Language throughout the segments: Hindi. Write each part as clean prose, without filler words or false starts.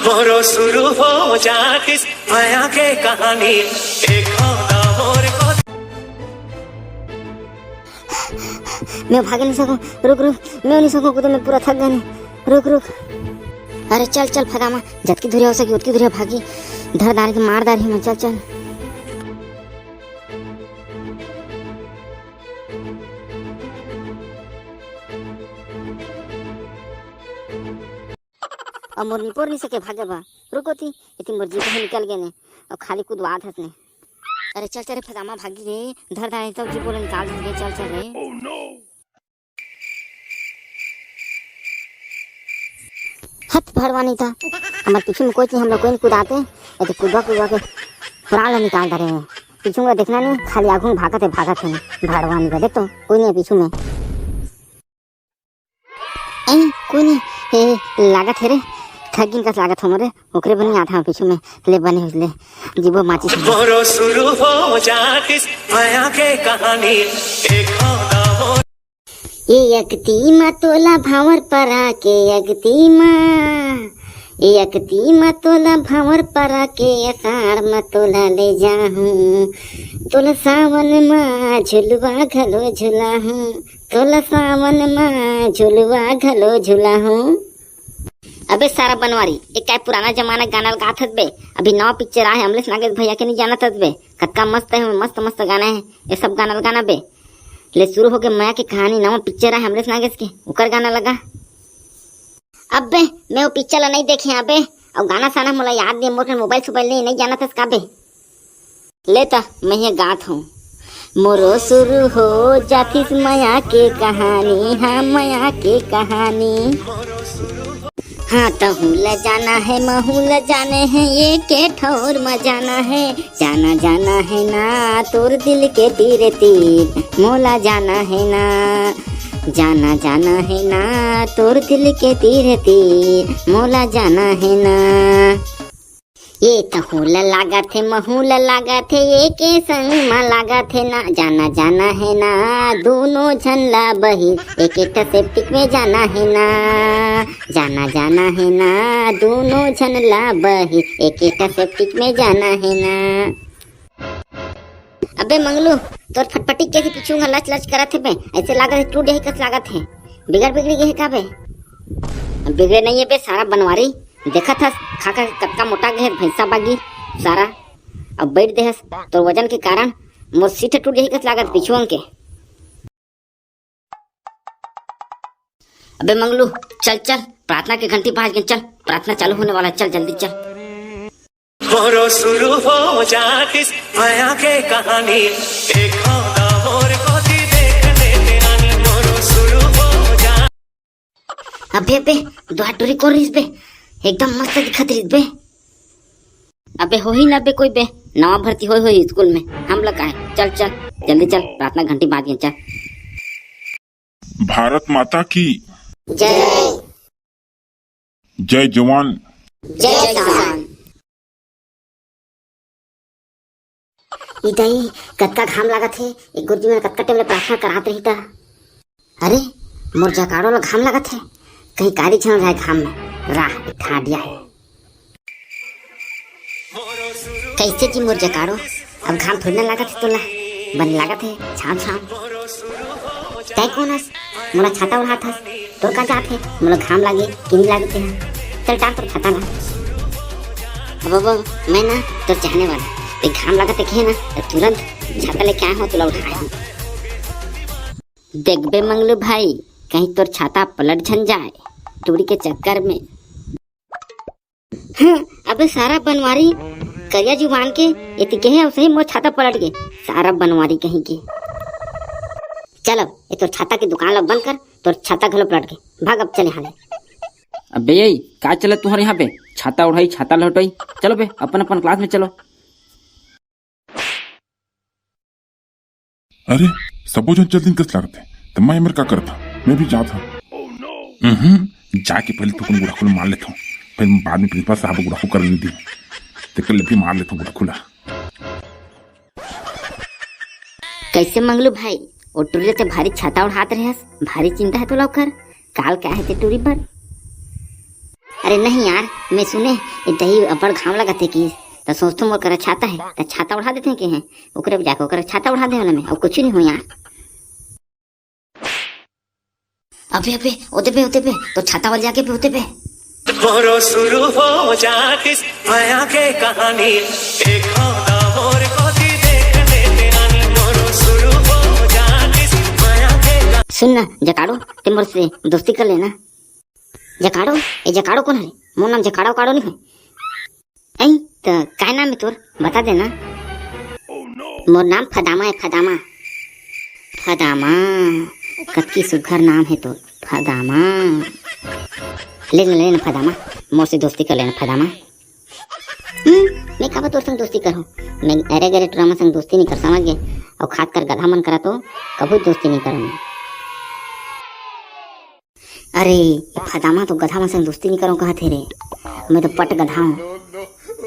मोरो शुरू हो जाती माया के कहानी एक होता मोर को। मैं भाग नहीं सकूं, रुक रुक, मैं नहीं सकूं तो मैं पूरा थक गया। रुक रुक, अरे चल चल फगामा, जतकी दूरिया हो सकी उतकी दूरिया भागी, धर दार के मार दार ही मैं, चल चल। अब मोर निपोर नहीं सके भागे बा, रुको थी इतनी मर्जी को निकल गए ने और खाली कूदवात हंसने। अरे चल चल फगामा भागी रे, धर दार तब जी बोले निकाल दे, चल चल रे। oh, no. हथ भरवा नहीं था हमारे पीछे में, कोई चीज हम लोग कोई नहीं कूदाते, ऐसे कूदवा कूदवा के प्राण निकाल रहे हैं। पीछू का देखना नहीं, खाली आगू में भागते भरवा नहीं का, देख तो कोई नहीं है पीछू में। कोई नहीं लागत है रे, थगिन का लागत हमारे ओकरे बनी आता पीछू में ले बने ले जीवो माची मोरो शुरू हो जाती माया के कहानी एक होता मोर। ये यकती मा तोला भावर परा के यकती मा तोला भावर परा के अखाड़ मा तोला ले जाहूं, तोला सावन मा झुलवा घलो झुला हूं, तोला सावन मा झुलवा घलो झुला हूं। अबे सारा बनवारी एक काय पुराना जमाना गाना गात हस बे, अभी नवा पिक्चर आए अमलेश नागेश भैया के नहीं जानत हस बे, कतका मस्त है, मस्त मस्त गाना है ये सब गाना लगाना बे। ले शुरू हो गए माया की कहानी, नवा पिक्चर है अमलेश नागेश के, उकर गाना लगा। अबे मैं वो पिक्चर नहीं देखे अबे, और गाना साना मोला याद नहीं, मोर मोबाइल सोबाइल नहीं जाना था का बे। लेता मैं ये गात हूँ, मोरो शुरू हो जाती माया के कहानी, हाँ माया के कहानी। हाँ तहूल जाना है महूल जाने हैं, ये के ठौर में जाना है, जाना जाना है ना तोर दिल के तीर तीर, मोला जाना है ना, जाना जाना है ना तोर दिल के तीर तीर, मोला जाना है ना। ये तहूल लागा थे महूल लागा थे, ये के संग में लागा थे ना, जाना जाना है ना दोनों झनला बही, एक एक सेप्टिक में जाना है ना, जाना जाना है ना दोनों झनला बही, एक एक सेप्टिक में जाना है ना। अबे मंगलू तोर फटफटी कैसे पीछूंगा लच लच करत है बे, ऐसे लागत है टूट यही कस लागत है, बिगड़ बिगड़ी गए का बे। बिगड़े नहीं है बे, सारा बनवारी देखा था खा खा कक्का मोटा गए भैंसा बागी सारा, अब बैठ दे तो वजन के कारण मोर सीट टूट यही कस लागत पीछू के। अबे मंगलू चल चल, प्रार्थना की घंटी बाज गई, चल प्रार्थना चालू होने वाला, चल जल्दी चल। मोरो शुरू हो जाती माया के कहानी एक होता मोर को देखने आनी, मोरो शुरू हो जा। अबे अबे दुआ टोरी कर रही बे, एकदम मस्त दिखत रही बे। अबे हो ही ना बे कोई बे, नवा भर्ती होई स्कूल में, हम लोग का है, चल चल जल्दी चल, प्रार्थना घंटी बाज गई, चल। भारत माता की जय, जय जवान जय किसान। इधर कतका घाम लगा थे, एक गुरुजी में कतका टेबल प्रार्थना करात रही था। अरे मोर जकाड़ो ला घाम लगा थे, कहीं कारी छन रहा घाम में राह ठा दिया है। कैसे जी मोर जकाड़ो, अब घाम थोड़ी ना लगा थे तोला, बन लगा थे छाम छाम। तय कौन हस, मोला छाता उड़ा था, तोर का जात है, मोला घाम लागे कि नहीं लागे थे, चल टाल पर छाता ना। अब मैं ना तो चाहने वाला ते घाम लगा देखे ना तो तुरंत छाता लेके आया हूँ, तुला उठाया हूँ। देख बे मंगलू भाई, कहीं तोर छाता पलट झन जाए टूड़ी के चक्कर में। हाँ अबे सारा बनवारी करिया जुबान के इतनी के है, सही मोर छाता पलट गए, सारा बनवारी कहीं के। चल अब ये तोर छाता की दुकान ला बंद कर, तोर छाता घलो पलट गए, भाग अब चले हाले। अबे यही का चले तुम्हारे यहाँ पे, छाता उठाई छाता लौटाई, चलो बे अपन अपन क्लास में चलो। अरे सबो जन जल्दी कस लागत है, तो मैं मेरे का करता, मैं भी जाता जाके पहले तो गुड़ा खुला मार लेता हूँ, फिर बाद में प्रिंसिपल साहब गुड़ा कर लेती हूँ, तो कल भी मार लेता हूँ गुड़ा खुला। कैसे मंगलू भाई, वो टूरी ते भारी छाता उड़ात रहे, भारी चिंता है तो लौकर काल क्या है ते टूरी पर। अरे नहीं यार, मैं सुने दही अब्बड़ घाम लगा थे कि तो सोचतो मोर करा छाता है तो छाता उड़ा देते हैं कि हैं ओकरे जाके ओकरा छाता उड़ा दे वाला में अब कुछ नहीं हो यार। अबे अबे ओते पे तो छाता वाले जाके पे होते पे मोरो शुरू हो जातिस माया के कहानी एक होता मोर को दी देखने ते आनी मोरो शुरू हो जातिस माया के सुन ना जकाड़ो ते मोर से दोस्ती कर लेना। जकाड़ो ए जकाड़ो कौन है? मोर नाम जकाड़ो काड़ो नहीं है। ऐ तो काय नाम है तोर बता देना। मोर नाम फदामा है। फदामा फदामा कतकी सुघर नाम है तोर फदामा। लेना फदामा मोर से दोस्ती कर लेना फदामा। मैं कब तोर संग दोस्ती करूँ? मैं अरे गरे टुरामा संग दोस्ती नहीं कर समझ गए। और खाद कर गधा मन करा तो कभी दोस्ती नहीं करूँगी। अरे फदामा तो गधा मन संग दोस्ती नहीं करूँ कहा थे रे। मैं तो पट गधा हूँ।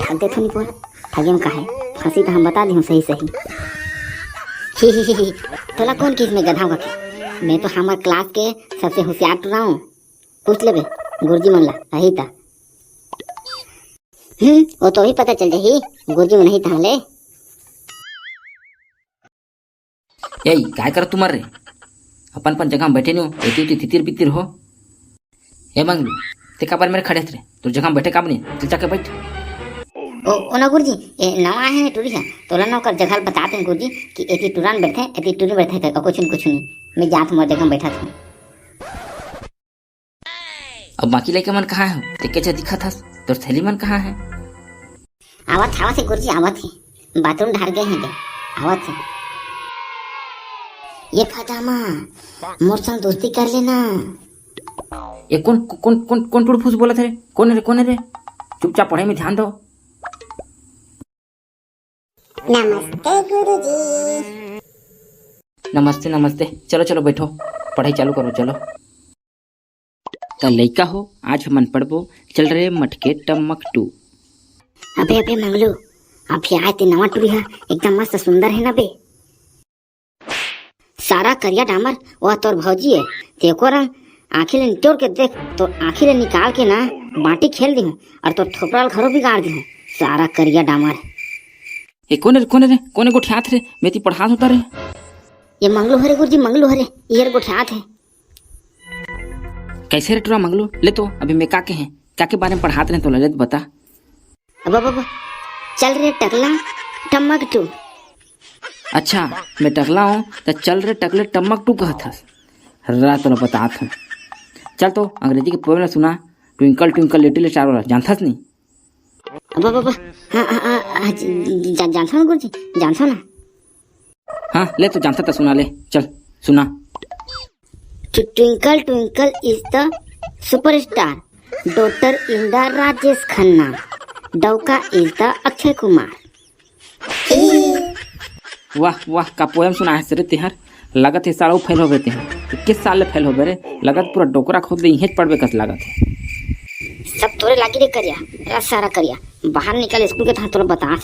ठग दे तो नहीं बोल ठगे में कहा है फांसी तो हम बता दी हूँ सही ही तोला कौन किस में गधा होगा? मैं तो हमारे क्लास के सबसे होशियार टुरा हूँ। पूछ ले बे गुरुजी मन ला रही था। वो तो ही पता चल जाही गुरुजी में नहीं था ले। यही काय कर तुम्हार रे अपन अपन जगह में बैठे नहीं हो एती तितिर बितिर हो। ए मंगलू ते का बार मेरे खड़े थे तो जगह में बैठे काम नहीं चल जाके बैठ। ओ ना गुरुजी ए नवा है टूरी है तोला ना कर जगह बताते हैं गुरुजी कि एती टुरान बैठे एती टूरी बैठे थे कुछ नहीं मैं जात मोर जगह में बैठा था। अब बाकी लड़के मन कहाँ है? ते कैसे दिखा था तो थैली मन कहाँ है? आवत है गुरुजी आवत है बाथरूम ढार गए हैं आवत है। ये फदामा मोर संग दोस्ती कर लेना। ये कौन कौन कौन कौन टुड़फूस बोला थे? कौन है रे? चुपचाप पढ़ाई में ध्यान दो। नमस्ते गुरुजी। नमस्ते चलो बैठो पढ़ाई चालू करो चलो। तो लइका हो आज हमन पढ़बो चल रहे मटके टमक टू। अबे मंगलू अभी आए ते नवा टूरी है एकदम मस्त सुंदर है ना बे। सारा करिया डामर वह तोर भौजी है देखो रंग आँखी ले निटोर के देख तो आँखी ले निकाल के ना बाटी खेल दी हूँ और तो ठोपराल घरों बिगाड़ दी हूँ सारा करिया डामर। ये कौन है गोठियात रे मेती पढ़ात होता रे। ये मंगलू हरे गुरुजी मंगलू हरे ये गोठियात है। कैसे रे टुरा मंगलू ले तो अभी मैं का के बारे में पढ़ाते रहे तो ले बता। अब चल रे टकला टमक टू। अच्छा मैं टकला हूँ तो चल रे टकले टमक टू कहता रात तो बतात हूँ। चल तो अंग्रेजी के पोएम सुना ट्विंकल ट्विंकल लिटिल स्टार वाला जानथस नहीं? अब हाँ जानता हूँ गुरुजी जानता ना। हाँ ले तो जानता था सुना ले चल सुना। Twinkle Twinkle is the superstar daughter in the Rajesh Khanna डौका इज द अक्षय कुमार। वाह का पोएम सुना है सर तेहर लगत है सारा फेल हो गए थे। किस साल फेल हो गए लगत पूरा डोकरा खोद दे यहीं पढ़बे कस लागत है। सब तोरे लागी रे करिया सारा करिया बाहर निकल स्कूल के तोरा बता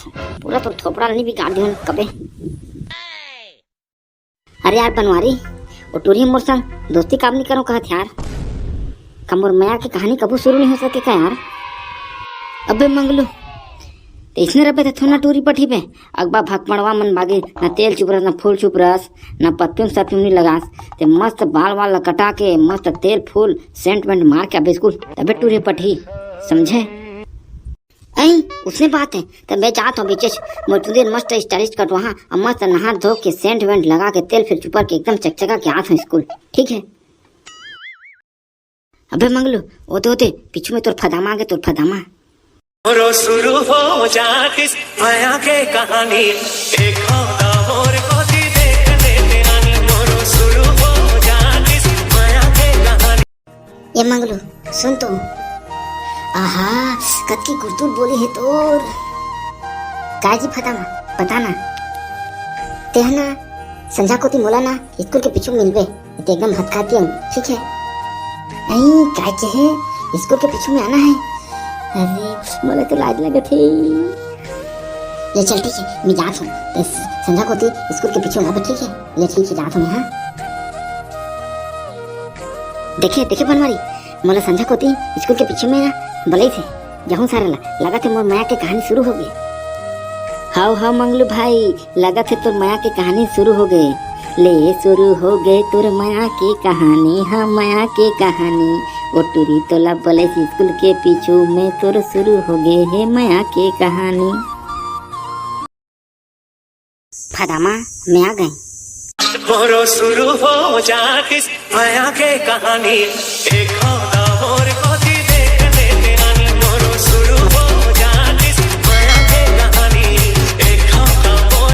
पूरा तो थोपड़ा नहीं बिगाड़ दियो कबे। अरे यार बनवारी वो टूरी मोर संग दोस्ती काम नहीं करो कहत यार कमोर माया की कहानी कबू शुरू नहीं हो सके क्या यार। अबे मंगलू तो इसने रबे थे थोड़ा टूरी पठी पे अगबा भकमड़वा मन बागे न तेल चुप रस न फूल चुप रस न पत्तियों सत्तियों नहीं लगास ते मस्त बाल वाल कटा के मस्त तेल फूल सेंट वेंट मार के बिल्कुल तबे टूरी पठी समझे। ऐ उसने बात है तब मैं जात हूँ बीचे मोर मस्त स्टाइलिश कटवा और मस्त नहा धो के सेंट वेंट लगा के तेल फिर चुपर के एकदम चकचका के आत हूँ स्कूल ठीक है। अबे मंगलू होते पीछू में तोर फदामा आगे तोर फदामा। मोरो शुरू हो जातिस माया के कहानी एक होता मोर को दी देखने ते आनी मोरो शुरू हो जातिस माया के कहानी। ये मंगलू सुन तो आहा कत की गुरतुर बोली है तोर काजी फदामा बताना तेहना संझा को ती मोला ना स्कूल के पीछू मिलबे ते एकदम हथकाती हूँ ठीक है। नहीं काचे है स्कूल के पीछू में आना है। अरे मोला तो लाज लगे थे ले चल ठीक है मैं जात हूँ संझा को ती स्कूल के पीछे वहाँ ठीक है ले ठीक है जात हूँ यहाँ। देखे बनवारी मोला संझा को ती स्कूल के पीछे में ना बोले थे जहूँ सारा लगा थे मोर माया की कहानी शुरू हो गई। हाँ मंगलू भाई, लगा थे तोर माया की कहानी शुरू हो गई। ले शुरू हो गए तोर माया की कहानी, हाँ माया की कहानी। ओ टूरी तोला बोले स्कूल के पीछू में तोर शुरू हो गए है माया की कहानी। फदामा मैं आ गई। मोरो शुरू हो जा किस माया के कहानी। एक